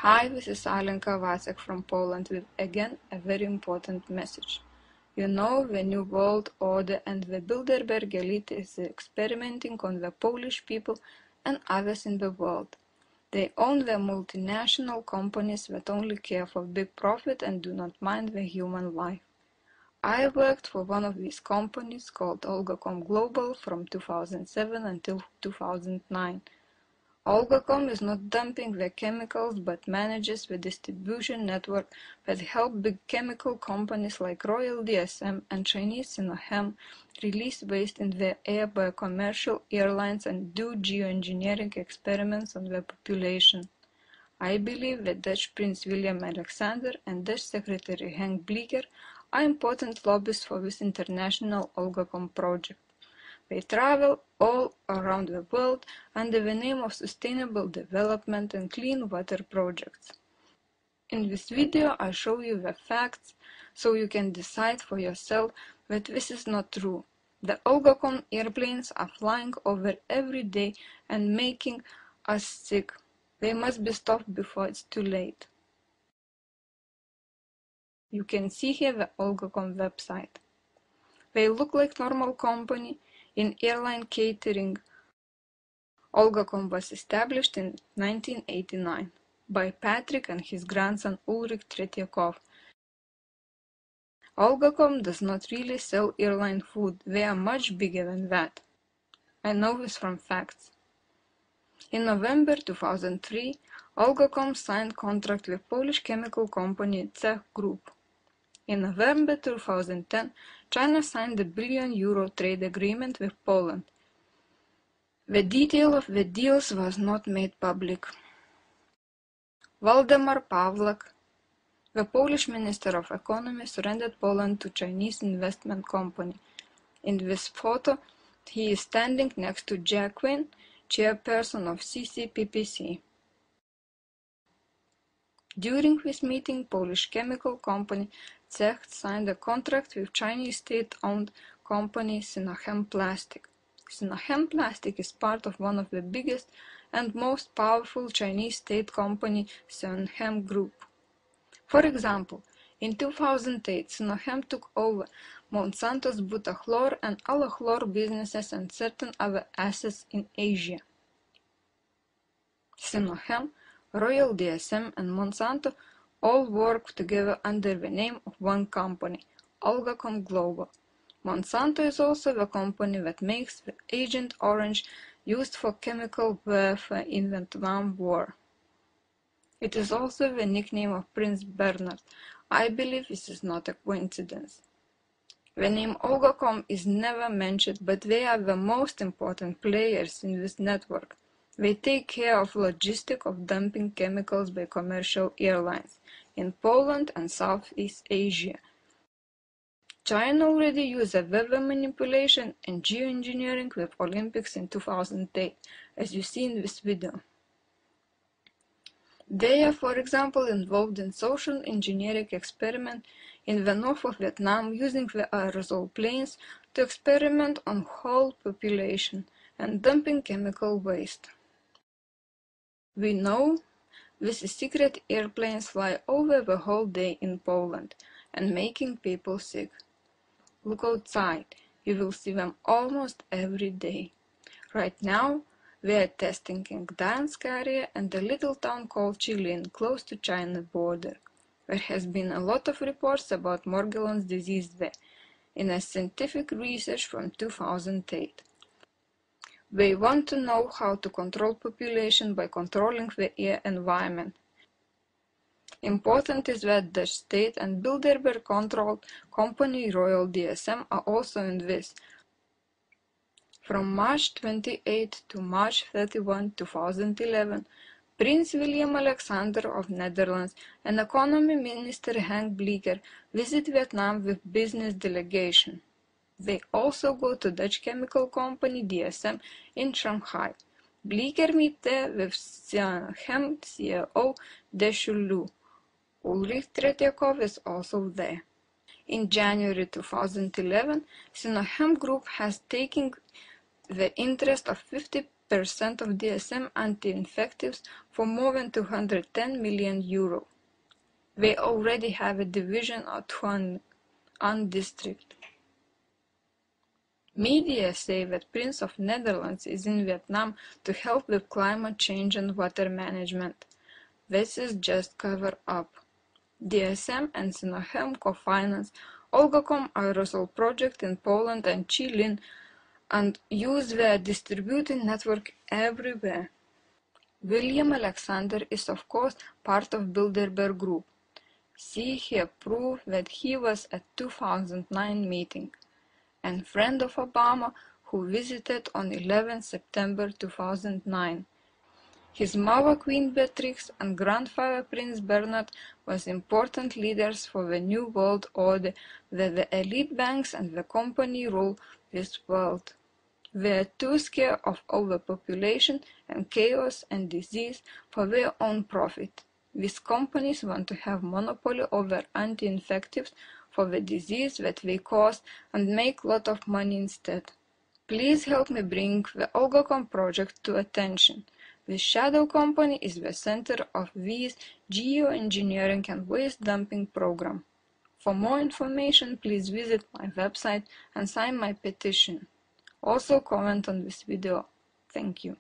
Hi, this is Alenka Vasek from Poland with again a very important message. You know, the New World Order and the Bilderberg elite is experimenting on the Polish people and others in the world. They own the multinational companies that only care for big profit and do not mind the human life. I worked for one of these companies called Olgacom Global from 2007 until 2009. Olgacom is not dumping the chemicals but manages the distribution network that help big chemical companies like Royal DSM and Chinese Sinochem release waste in the air by commercial airlines and do geoengineering experiments on the population. I believe that Dutch Prince William Alexander and Dutch Secretary Henk Bleeker are important lobbyists for this international Olgacom project. They travel all around the world under the name of sustainable development and clean water projects. In this video I show you the facts so you can decide for yourself that this is not true. The Olgacom airplanes are flying over every day and making us sick. They must be stopped before it's too late. You can see here the Olgacom website. They look like normal company in airline catering. Olgacom was established in 1989 by Patrick and his grandson Ulrich Tretiakov. Olgacom does not really sell airline food, they are much bigger than that. I know this from facts. In November 2003, Olgacom signed contract with Polish chemical company Czech Group. In November 2010, China signed a €1 billion trade agreement with Poland. The detail of the deals was not made public. Waldemar Pawlak, the Polish Minister of Economy, surrendered Poland to Chinese investment company. In this photo, he is standing next to Jack Quinn, chairperson of CCPPC. During this meeting, Polish chemical company Czech signed a contract with Chinese state-owned company Sinochem Plastic. Sinochem Plastic is part of one of the biggest and most powerful Chinese state company, Sinochem Group. For example, in 2008, Sinochem took over Monsanto's Butachlor and Alachlor businesses and certain other assets in Asia. Sinochem, Royal DSM and Monsanto all work together under the name of one company, Olgacom Global. Monsanto is also the company that makes the Agent Orange used for chemical warfare in the Vietnam War. It is also the nickname of Prince Bernhard. I believe this is not a coincidence. The name Olgacom is never mentioned, but they are the most important players in this network. They take care of logistics of dumping chemicals by commercial airlines in Poland and Southeast Asia. China already used weather manipulation and geoengineering with Olympics in 2008, as you see in this video. They are, for example, involved in social engineering experiment in the north of Vietnam using the aerosol planes to experiment on whole population and dumping chemical waste. We know these secret airplanes fly over the whole day in Poland and making people sick. Look outside, you will see them almost every day. Right now, we are testing in Gdansk area and a little town called Chilin, close to China border. There has been a lot of reports about Morgellons disease there, in a scientific research from 2008. They want to know how to control population by controlling the air environment. Important is that Dutch state and Bilderberg-controlled company Royal DSM are also in this. From March 28 to March 31, 2011, Prince William Alexander of Netherlands and Economy Minister Henk Bleeker visit Vietnam with business delegation. They also go to Dutch chemical company DSM in Shanghai. Bleeker meet there with Sinochem CEO Deshul Liu. Ulrich Tretiakov is also there. In January 2011, Sinochem Group has taken the interest of of DSM anti-infectives for more than 210 million euro. They already have a division at Thuan An district. Media say that Prince of Netherlands is in Vietnam to help with climate change and water management. This is just cover-up. DSM and Sinochem co-finance Olgacom aerosol project in Poland and Chile and use their distributing network everywhere. William Alexander is of course part of Bilderberg Group. See here proof that he was at 2009 meeting, and friend of Obama who visited on 11 September 2009. His mother Queen Beatrix and grandfather Prince Bernhard was important leaders for the New World Order where the elite banks and the company rule this world. They are too scared of overpopulation and chaos and disease for their own profit. These companies want to have monopoly over anti-infectives for the disease that they cause and make a lot of money instead. Please help me bring the Olgacom project to attention. This shadow company is the center of this geoengineering and waste dumping program. For more information, please visit my website and sign my petition. Also comment on this video. Thank you.